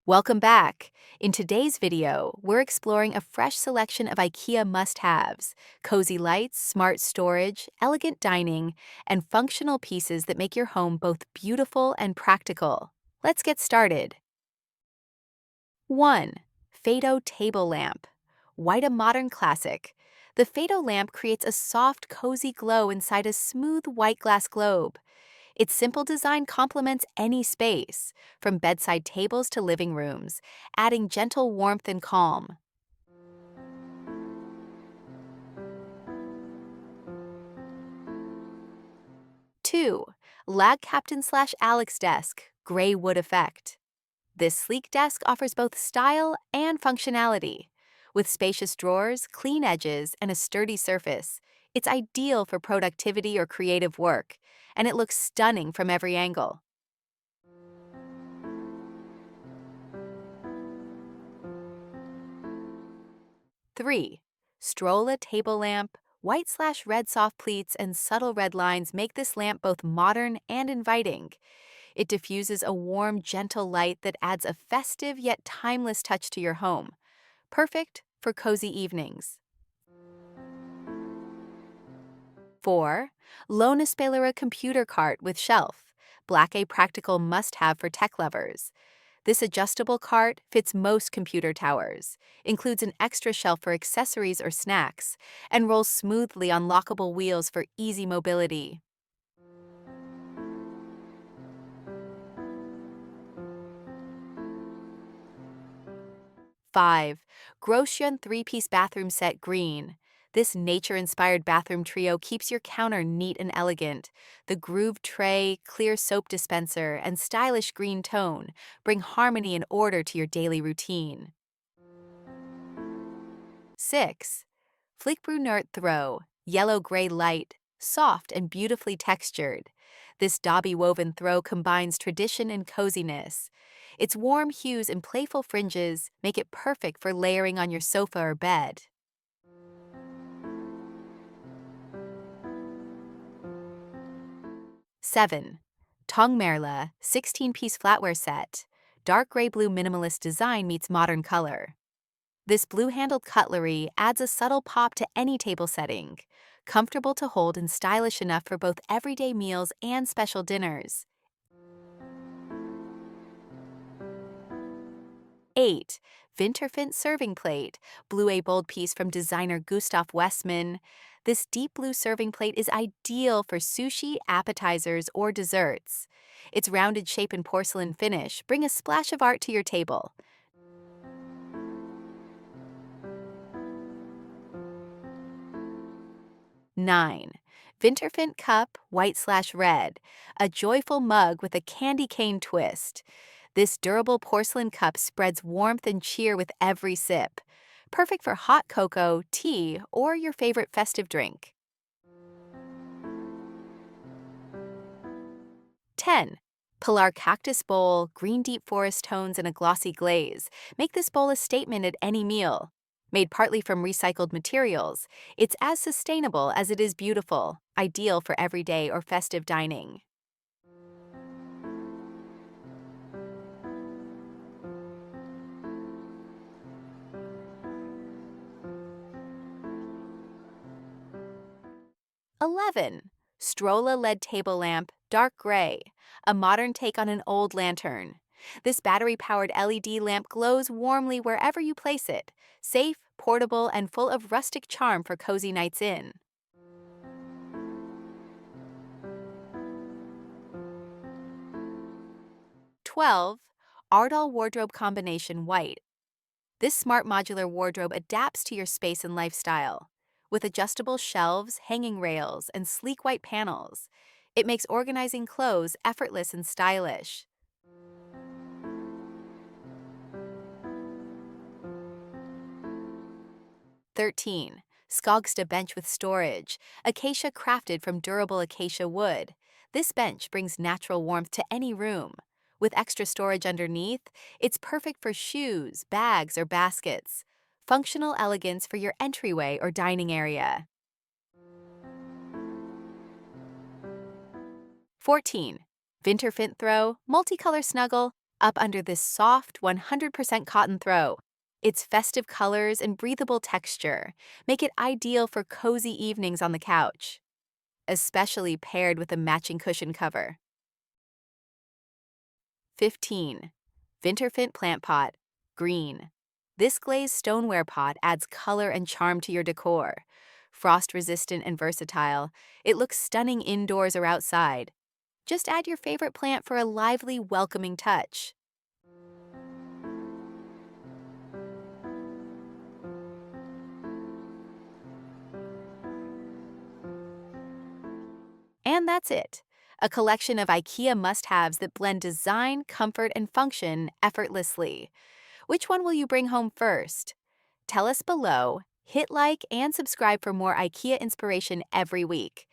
Welcome back. In today's video, we're exploring a fresh selection of IKEA must-haves, cozy lights, smart storage, elegant dining, and functional pieces that make your home both beautiful and practical. Let's get started. 1. FADO Table Lamp. White a modern classic. The FADO lamp creates a soft, cozy glow inside a smooth white glass globe. Its simple design complements any space, from bedside tables to living rooms, adding gentle warmth and calm. 2. LAGKAPTEN/Alex Desk, Gray Wood Effect. This sleek desk offers both style and functionality. With spacious drawers, clean edges, and a sturdy surface, it's ideal for productivity or creative work, and it looks stunning from every angle. 3. STRÅLA Table Lamp. White/red soft pleats and subtle red lines make this lamp both modern and inviting. It diffuses a warm, gentle light that adds a festive yet timeless touch to your home. Perfect for cozy evenings. 4. LÅNESPELARE Computer Cart with Shelf. Black a practical must-have for tech lovers. This adjustable cart fits most computer towers, includes an extra shelf for accessories or snacks, and rolls smoothly on lockable wheels for easy mobility. 5. GROSSJÖN 3-piece bathroom set green. This nature-inspired bathroom trio keeps your counter neat and elegant. The grooved tray, clear soap dispenser, and stylish green tone bring harmony and order to your daily routine. 6. FLIKBRUNÖRT Throw, yellow-gray light, soft and beautifully textured. This dobby-woven throw combines tradition and coziness. Its warm hues and playful fringes make it perfect for layering on your sofa or bed. 7. TÅNGMÄRLA 16-piece flatware set. Dark gray-blue minimalist design meets modern color. This blue-handled cutlery adds a subtle pop to any table setting, comfortable to hold and stylish enough for both everyday meals and special dinners. 8. VINTERFINT Serving Plate, blue a bold piece from designer Gustav Westman. This deep blue serving plate is ideal for sushi, appetizers, or desserts. Its rounded shape and porcelain finish bring a splash of art to your table. 9. VINTERFINT Cup, white/red, a joyful mug with a candy cane twist. This durable porcelain cup spreads warmth and cheer with every sip. Perfect for hot cocoa, tea, or your favorite festive drink. 10. Pilar Cactus Bowl, green deep forest tones and a glossy glaze make this bowl a statement at any meal. Made partly from recycled materials, it's as sustainable as it is beautiful, ideal for everyday or festive dining. 11. STRÅLA LED Table Lamp, dark gray, a modern take on an old lantern. This battery-powered LED lamp glows warmly wherever you place it, safe, portable, and full of rustic charm for cozy nights in. 12. Ardal Wardrobe Combination White. This smart modular wardrobe adapts to your space and lifestyle. With adjustable shelves, hanging rails, and sleek white panels, it makes organizing clothes effortless and stylish. 13. Skogsta Bench with Storage, acacia crafted from durable acacia wood. This bench brings natural warmth to any room. With extra storage underneath, it's perfect for shoes, bags, or baskets. Functional elegance for your entryway or dining area. 14. VINTERFINT Throw, multicolor snuggle, up under this soft 100% cotton throw. Its festive colors and breathable texture make it ideal for cozy evenings on the couch, especially paired with a matching cushion cover. 15. VINTERFINT Plant Pot, Green. This glazed stoneware pot adds color and charm to your decor. Frost-resistant and versatile, it looks stunning indoors or outside. Just add your favorite plant for a lively, welcoming touch. And that's it. A collection of IKEA must-haves that blend design, comfort, and function effortlessly. Which one will you bring home first? Tell us below, hit like and subscribe for more IKEA inspiration every week.